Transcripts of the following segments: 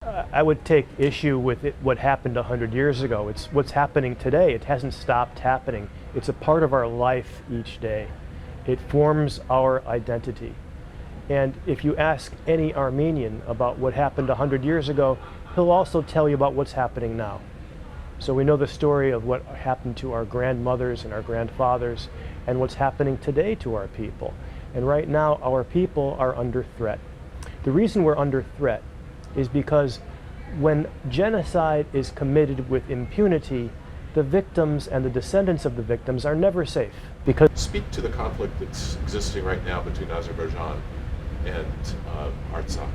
I would take issue with what happened 100 years ago. It's what's happening today. It hasn't stopped happening. It's a part of our life each day. It forms our identity. And if you ask any Armenian about what happened 100 years ago, he'll also tell you about what's happening now. So we know the story of what happened to our grandmothers and our grandfathers and what's happening today to our people. And right now, our people are under threat. The reason we're under threat is because when genocide is committed with impunity, the victims and the descendants of the victims are never safe. Because Speak to the conflict that's existing right now between Azerbaijan and Artsakh,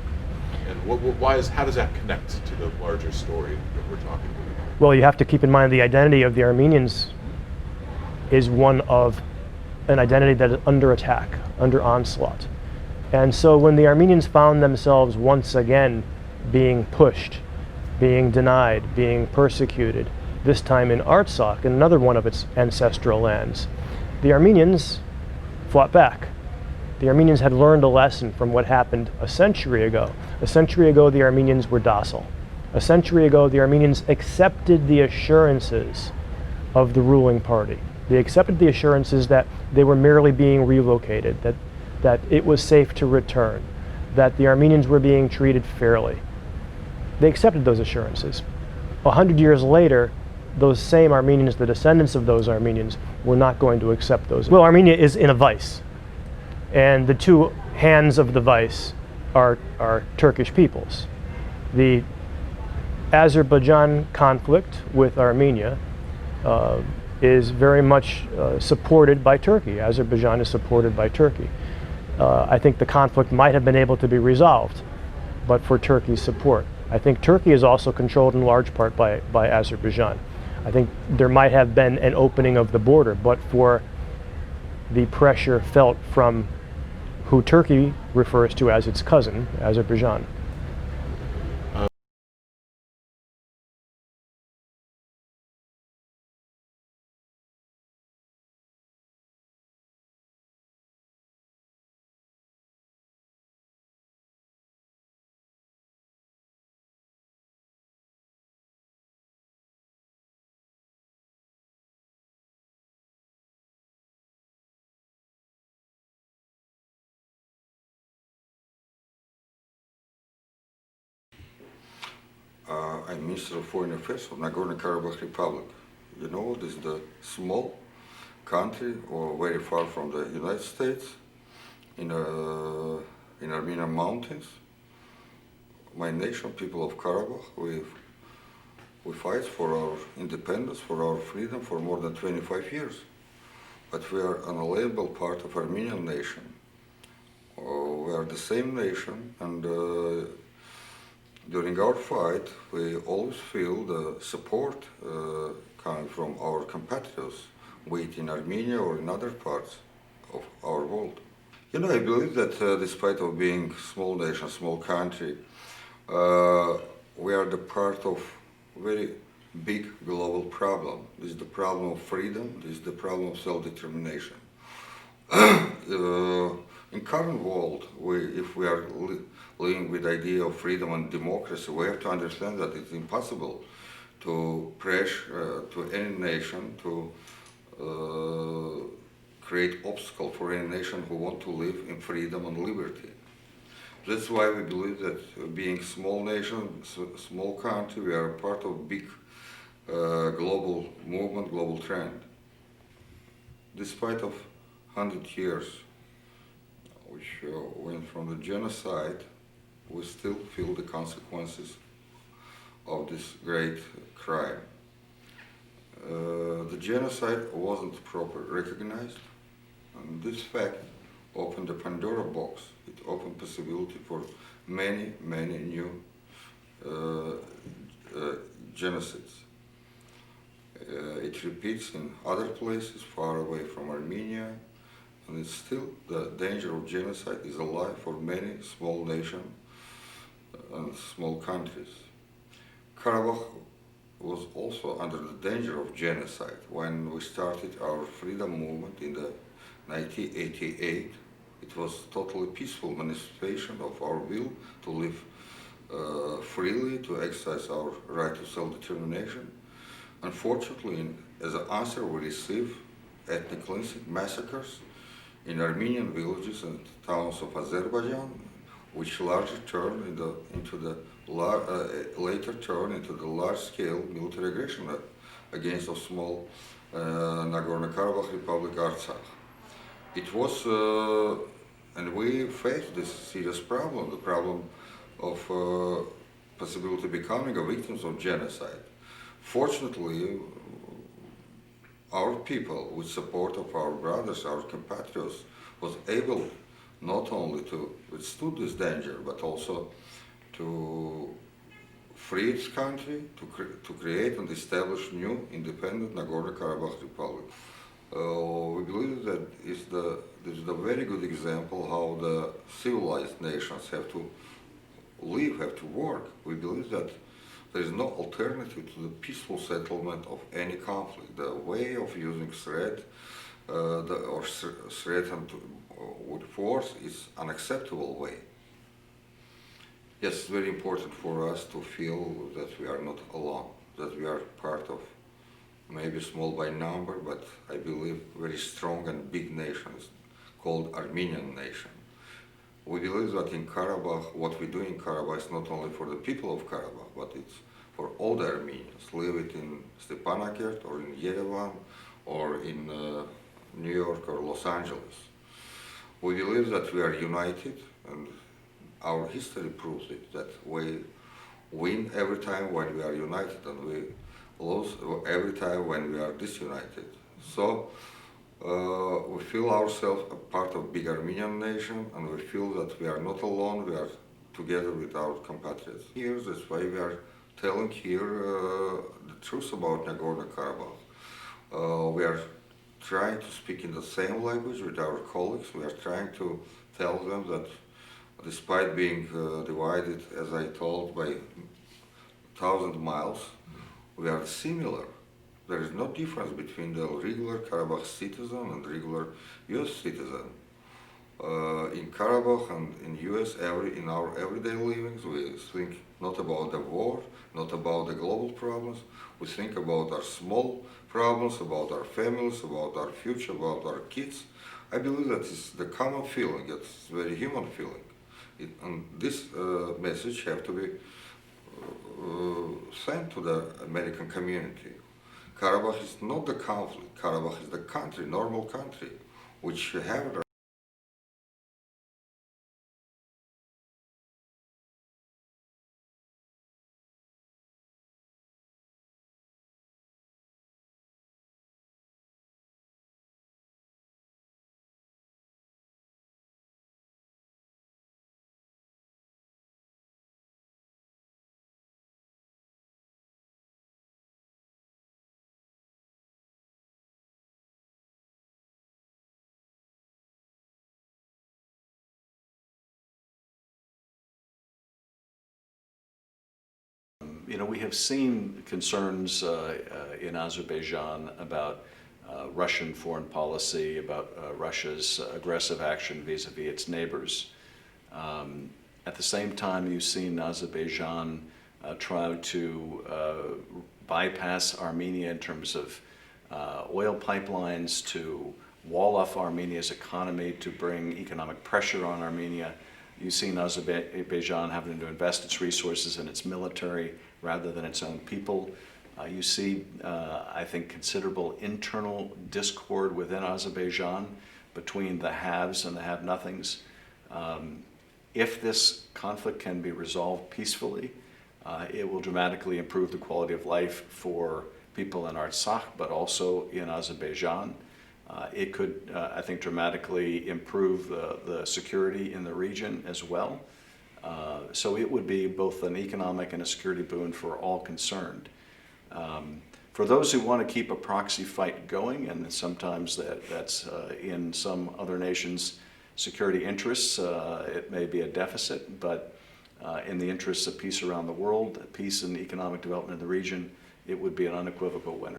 and how does that connect to the larger story that we're talking about? well, you have to keep in mind the identity of the Armenians is one of an identity that is under attack, under onslaught. And so when the Armenians found themselves once again being pushed, being denied, being persecuted, this time in Artsakh, another one of its ancestral lands, the Armenians fought back. The Armenians had learned a lesson from what happened a century ago. A century ago, the Armenians were docile. A century ago, the Armenians accepted the assurances of the ruling party. They accepted the assurances that they were merely being relocated, that it was safe to return, that the Armenians were being treated fairly. They accepted those assurances. 100 years later, those same Armenians, the descendants of those Armenians, were not going to accept those. Well, Armenia is in a vice, and the two hands of the vice are Turkish peoples. The Azerbaijan conflict with Armenia is very much supported by Turkey. Azerbaijan is supported by Turkey. I think the conflict might have been able to be resolved, but for Turkey's support. I think Turkey is also controlled in large part by Azerbaijan. I think there might have been an opening of the border, but for the pressure felt from who Turkey refers to as its cousin, Azerbaijan. I'm Minister of Foreign Affairs of Nagorno-Karabakh Republic. You know, this is the small country, or very far from the United States, in Armenian mountains. My nation, people of Karabakh, we fight for our independence, for our freedom for more than 25 years. But we are an unalienable part of Armenian nation. We are the same nation, and during our fight, we always feel the support coming from our competitors, be it in Armenia or in other parts of our world. You know, I believe that despite of being small nation, small country, we are the part of very big global problem. This is the problem of freedom, this is the problem of self-determination. In current world, if we are living with the idea of freedom and democracy, we have to understand that it's impossible to pressure to any nation to create obstacle for any nation who want to live in freedom and liberty. That's why we believe that being small nation, small country, we are part of big global movement, global trend. Despite of 100 years, which went from the genocide, we still feel the consequences of this great crime. The genocide wasn't properly recognized, and this fact opened the Pandora box. It opened possibility for many, many new genocides. It repeats in other places far away from Armenia, and it's still the danger of genocide is alive for many small nations and small countries. Karabakh was also under the danger of genocide when we started our freedom movement in the 1988. It was totally peaceful manifestation of our will to live freely to exercise our right to self-determination. Unfortunately, as an answer, we receive ethnic cleansing massacres in Armenian villages and towns of Azerbaijan, which later turned into the large-scale military aggression against a small Nagorno-Karabakh Republic, Artsakh. It was, and we faced this serious problem, the problem of possibility becoming a victims of genocide. Fortunately, our people, with support of our brothers, our compatriots, was able not only to withstood this danger, but also to free its country, to create and establish new independent Nagorno-Karabakh Republic. We believe that this is a very good example how the civilized nations have to live, have to work. We believe that there is no alternative to the peaceful settlement of any conflict. The way of using threat or threatened with force is unacceptable way. Yes, it's very important for us to feel that we are not alone, that we are part of maybe small by number, but I believe very strong and big nations called Armenian nation. We believe that in Karabakh, what we do in Karabakh is not only for the people of Karabakh, but it's for all the Armenians, live it in Stepanakert or in Yerevan or in New York or Los Angeles. We believe that we are united, and our history proves it, that we win every time when we are united, and we lose every time when we are disunited. So we feel ourselves a part of big Armenian nation, and we feel that we are not alone, we are together with our compatriots. Here, that's why we are telling here the truth about Nagorno-Karabakh. We are trying to speak in the same language with our colleagues. We are trying to tell them that despite being divided, as I told, by 1,000 miles, we are similar. There is no difference between the regular Karabakh citizen and regular US citizen. In Karabakh and in US, in our everyday livings, we think not about the war, not about the global problems. We think about our small problems, about our families, about our future, about our kids. I believe that is the common feeling, it's a very human feeling. And this message have to be sent to the American community. Karabakh is not the conflict, Karabakh is the country, normal country, which have You know, we have seen concerns in Azerbaijan about Russian foreign policy, about Russia's aggressive action vis-a-vis its neighbors. At the same time, you've seen Azerbaijan try to bypass Armenia in terms of oil pipelines, to wall off Armenia's economy, to bring economic pressure on Armenia. You've seen Azerbaijan having to invest its resources in its military rather than its own people. You see, I think, considerable internal discord within Azerbaijan between the haves and the have-nothings. If this conflict can be resolved peacefully, it will dramatically improve the quality of life for people in Artsakh, but also in Azerbaijan. It could, I think, dramatically improve the security in the region as well. So it would be both an economic and a security boon for all concerned. For those who want to keep a proxy fight going, and sometimes that's in some other nations' security interests, it may be a deficit, but in the interests of peace around the world, peace and economic development in the region, it would be an unequivocal winner.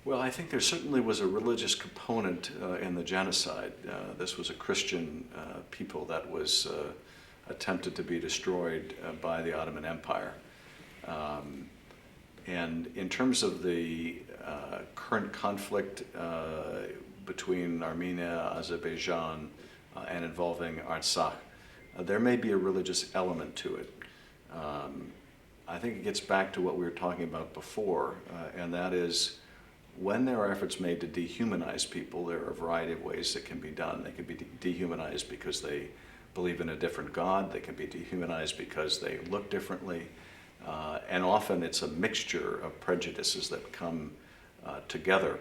Well, I think there certainly was a religious component in the genocide. This was a Christian people that was attempted to be destroyed by the Ottoman Empire. And in terms of the current conflict between Armenia, Azerbaijan, and involving Artsakh, there may be a religious element to it. I think it gets back to what we were talking about before, and that is when there are efforts made to dehumanize people, there are a variety of ways that can be done. They can be dehumanized because they believe in a different God. They can be dehumanized because they look differently. And often it's a mixture of prejudices that come together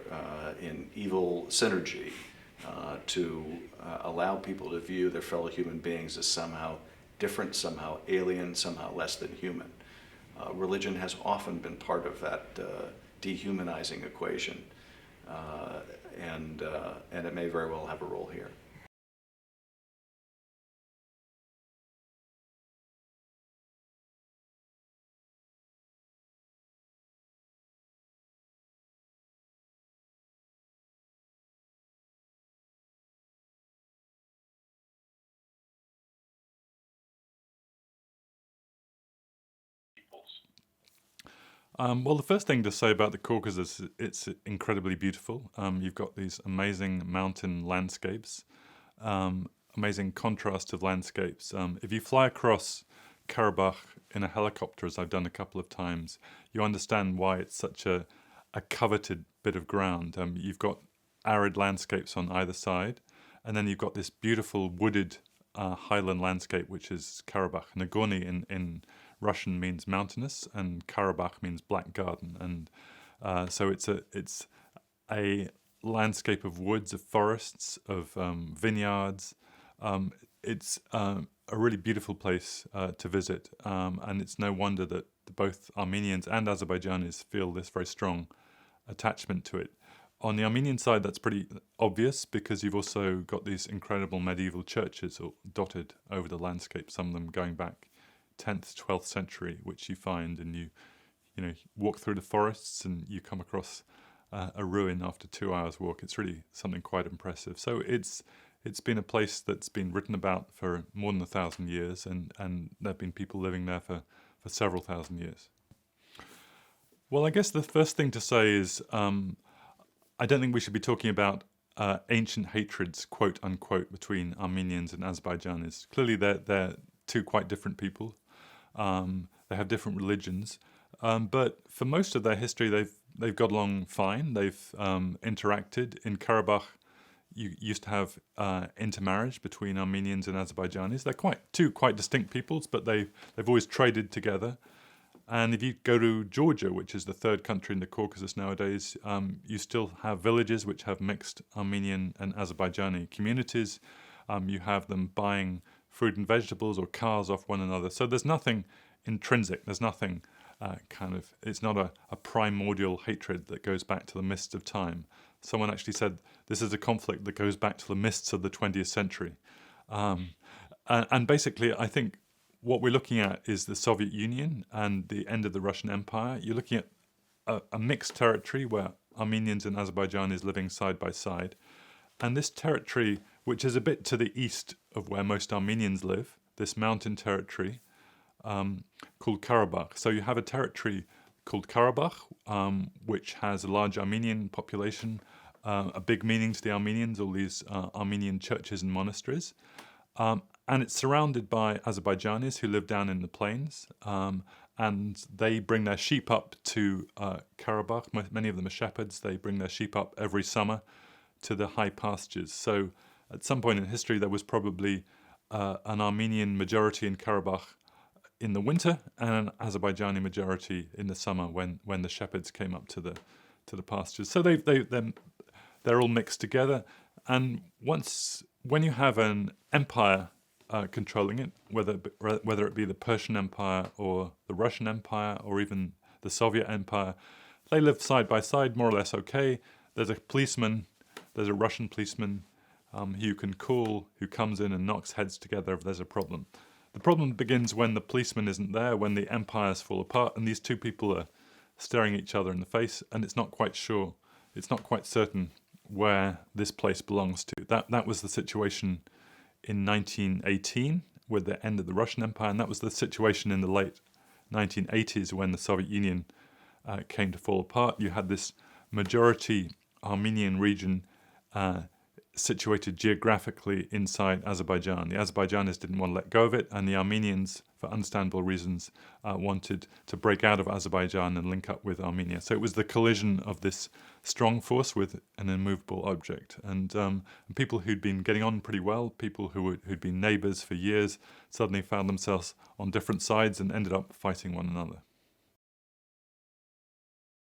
in evil synergy to allow people to view their fellow human beings as somehow different, somehow alien, somehow less than human. Religion has often been part of that dehumanizing equation, and it may very well have a role here. Well, the first thing to say about the Caucasus, it's incredibly beautiful. You've got these amazing mountain landscapes, amazing contrast of landscapes. If you fly across Karabakh in a helicopter, as I've done a couple of times, you understand why it's such a coveted bit of ground. You've got arid landscapes on either side, and then you've got this beautiful wooded highland landscape, which is Karabakh. Nagorny in Russian means mountainous, and Karabakh means black garden, and so it's a landscape of woods, of forests, of vineyards. It's a really beautiful place to visit, and it's no wonder that both Armenians and Azerbaijanis feel this very strong attachment to it. On the Armenian side, that's pretty obvious because you've also got these incredible medieval churches dotted over the landscape, some of them going back 10th, 12th century, which you find, and you walk through the forests and you come across a ruin after 2 hours walk. It's really something quite impressive. So it's been a place that's been written about for more than 1,000 years, and there have been people living there for several thousand years. Well, I guess the first thing to say is I don't think we should be talking about ancient hatreds, quote unquote, between Armenians and Azerbaijanis. Clearly they're two quite different people. They have different religions, but for most of their history, they've got along fine. They've interacted. In Karabakh, you used to have intermarriage between Armenians and Azerbaijanis. They're two quite distinct peoples, but they've always traded together. And if you go to Georgia, which is the third country in the Caucasus nowadays, you still have villages which have mixed Armenian and Azerbaijani communities. You have them buying fruit and vegetables or cars off one another. So there's nothing intrinsic. There's nothing it's not a primordial hatred that goes back to the mists of time. Someone actually said this is a conflict that goes back to the mists of the 20th century. And basically, I think what we're looking at is the Soviet Union and the end of the Russian Empire. You're looking at a mixed territory where Armenians and Azerbaijanis living side by side. And this territory, which is a bit to the east of where most Armenians live, this mountain territory called Karabakh. So you have a territory called Karabakh, which has a large Armenian population, a big meaning to the Armenians, all these Armenian churches and monasteries. And it's surrounded by Azerbaijanis who live down in the plains, and they bring their sheep up to Karabakh. Many of them are shepherds. They bring their sheep up every summer to the high pastures. So at some point in history, there was probably an Armenian majority in Karabakh in the winter and an Azerbaijani majority in the summer when the shepherds came up to the pastures. So they're all mixed together. And when you have an empire controlling it, whether it be the Persian Empire or the Russian Empire or even the Soviet Empire, they live side by side more or less okay. There's a Russian policeman who you can call, who comes in and knocks heads together if there's a problem. The problem begins when the policeman isn't there, when the empires fall apart and these two people are staring each other in the face, and it's not quite certain where this place belongs to. That was the situation in 1918 with the end of the Russian Empire, and that was the situation in the late 1980s when the Soviet Union came to fall apart. You had this majority Armenian region situated geographically inside Azerbaijan. The Azerbaijanis didn't want to let go of it, and the Armenians, for understandable reasons, wanted to break out of Azerbaijan and link up with Armenia. So it was the collision of this strong force with an immovable object. And people who'd been getting on pretty well, people who'd been neighbors for years, suddenly found themselves on different sides and ended up fighting one another.